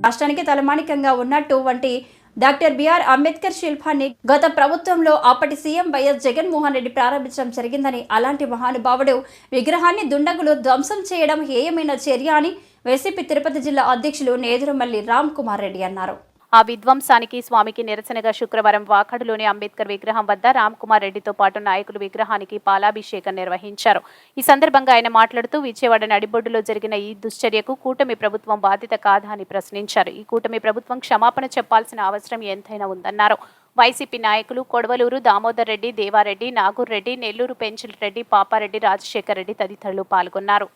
రాష్ట్రానికి తలమానికంగా ఉన్నటువంటి డాక్టర్ బిఆర్ అంబేద్కర్ శిల్పాన్ని గత ప్రభుత్వంలో అప్పటి సీఎం వైఎస్ జగన్మోహన్ రెడ్డి ప్రారంభించడం జరిగిందని, అలాంటి మహానుభావుడు విగ్రహాన్ని దుండగులు ధ్వంసం చేయడం హేయమైన చర్య అని వైసీపీ తిరుపతి జిల్లా అధ్యక్షులు నేదురుమల్లి రామ్ కుమార్ రెడ్డి అన్నారు. ఆ విధ్వంసానికి స్వామికి నిరసనగా శుక్రవారం వాకాడులోని అంబేద్కర్ విగ్రహం వద్ద రామ్ కుమార్ రెడ్డితో పాటు నాయకులు విగ్రహానికి పాలాభిషేకం నిర్వహించారు. ఈ సందర్భంగా ఆయన మాట్లాడుతూ విజయవాడ నడిబొడ్డులో జరిగిన ఈ దుశ్చర్యకు కూటమి ప్రభుత్వం బాధ్యత కాదా అని ప్రశ్నించారు. ఈ కూటమి ప్రభుత్వం క్షమాపణ చెప్పాల్సిన అవసరం ఎంతైనా ఉందన్నారు. వైసీపీ నాయకులు కొడవలూరు దామోదర్ రెడ్డి, దేవారెడ్డి, నాగూర్ రెడ్డి, నెల్లూరు పెంచిల్ రెడ్డి, పాపారెడ్డి, రాజశేఖర్ రెడ్డి తదితరులు పాల్గొన్నారు.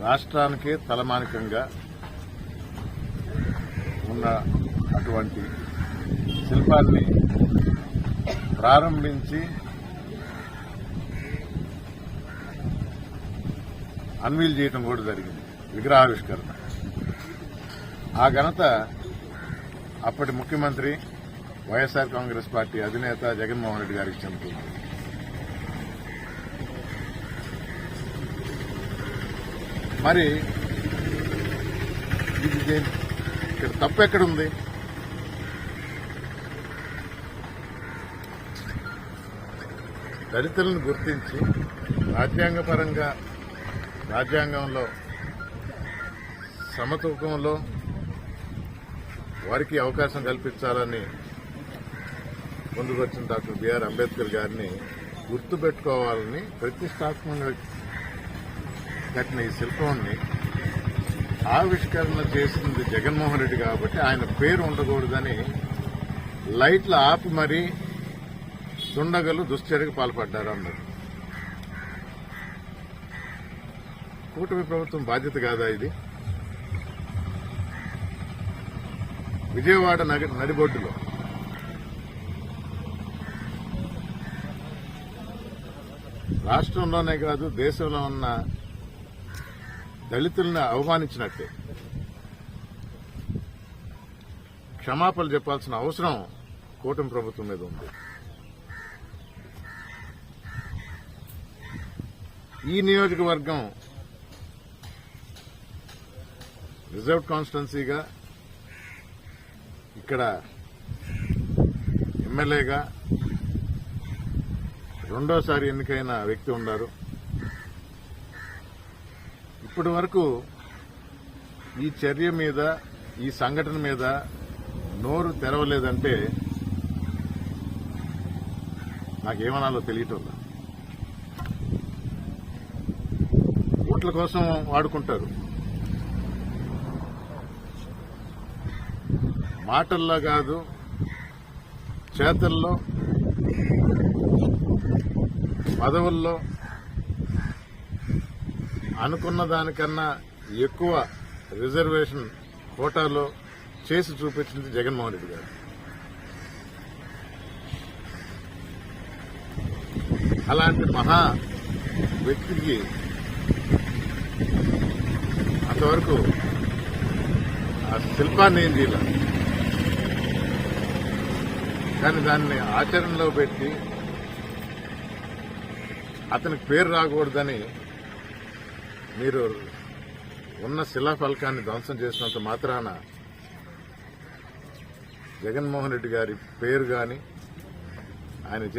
రాష్ట్రానికి తలమానికంగా ఉన్న అటువంటి శిల్పాన్ని ప్రారంభించి అన్వీల్ చేయడం కూడా జరిగింది, విగ్రహావిష్కరణ. ఆ ఘనత అప్పటి ముఖ్యమంత్రి వైఎస్ఆర్ కాంగ్రెస్ పార్టీ అధినేత జగన్మోహన్ రెడ్డి గారికి చెందుతుంది. మరి ఇక్కడ తప్పు ఎక్కడుంది? దళితులను గుర్తించి రాజ్యాంగపరంగా రాజ్యాంగంలో సమతూకంలో వారికి అవకాశం కల్పించాలని ముందుకొచ్చిన డాక్టర్ బిఆర్ అంబేద్కర్ గారిని గుర్తుపెట్టుకోవాలని ప్రతిష్టాత్మకంగా కట్టిన ఈ శిల్పాన్ని ఆవిష్కరణ చేసింది జగన్మోహన్ రెడ్డి కాబట్టి ఆయన పేరు ఉండకూడదని లైట్లు ఆపి మరీ దుండగలు దుశ్చర్యకు పాల్పడ్డారు అన్నారు. కూటమి ప్రభుత్వం బాధ్యత కాదా ఇది? విజయవాడ నడిబొడ్డులో రాష్ట్రంలోనే కాదు దేశంలో ఉన్న దళితులను అవమానించినట్టే క్షమాపణలు చెప్పాల్సిన అవసరం కూటమి ప్రభుత్వం మీద ఉంది. ఈ నియోజకవర్గం రిజర్వ్డ్ కాన్స్టిట్యున్సీగా ఇక్కడ ఎమ్మెల్యేగా రెండోసారి ఎన్నికైన వ్యక్తి ఉన్నారు. ఇప్పటి వరకు ఈ చర్య మీద, ఈ సంఘటన మీద నోరు తెరవలేదంటే నాకేమనాలో తెలియటం. ఓట్ల కోసం వాడుకుంటారు, మాటల్లో కాదు చేతల్లో, పదవుల్లో అనుకున్న దానికన్నా ఎక్కువ రిజర్వేషన్ కోటాలో చేసి చూపించింది జగన్మోహన్ రెడ్డి గారు. అలాంటి మహా వ్యక్తికి అంతవరకు ఆ శిల్పాన్ని ఏం చేయాలి, కానీ దాన్ని ఆచరణలో పెట్టి అతనికి పేరు రాకూడదని మీరు ఉన్న శిలాఫలకాన్ని ధ్వంసం చేసినంత మాత్రాన జగన్మోహన్ రెడ్డి గారి పేరు కానీ ఆయన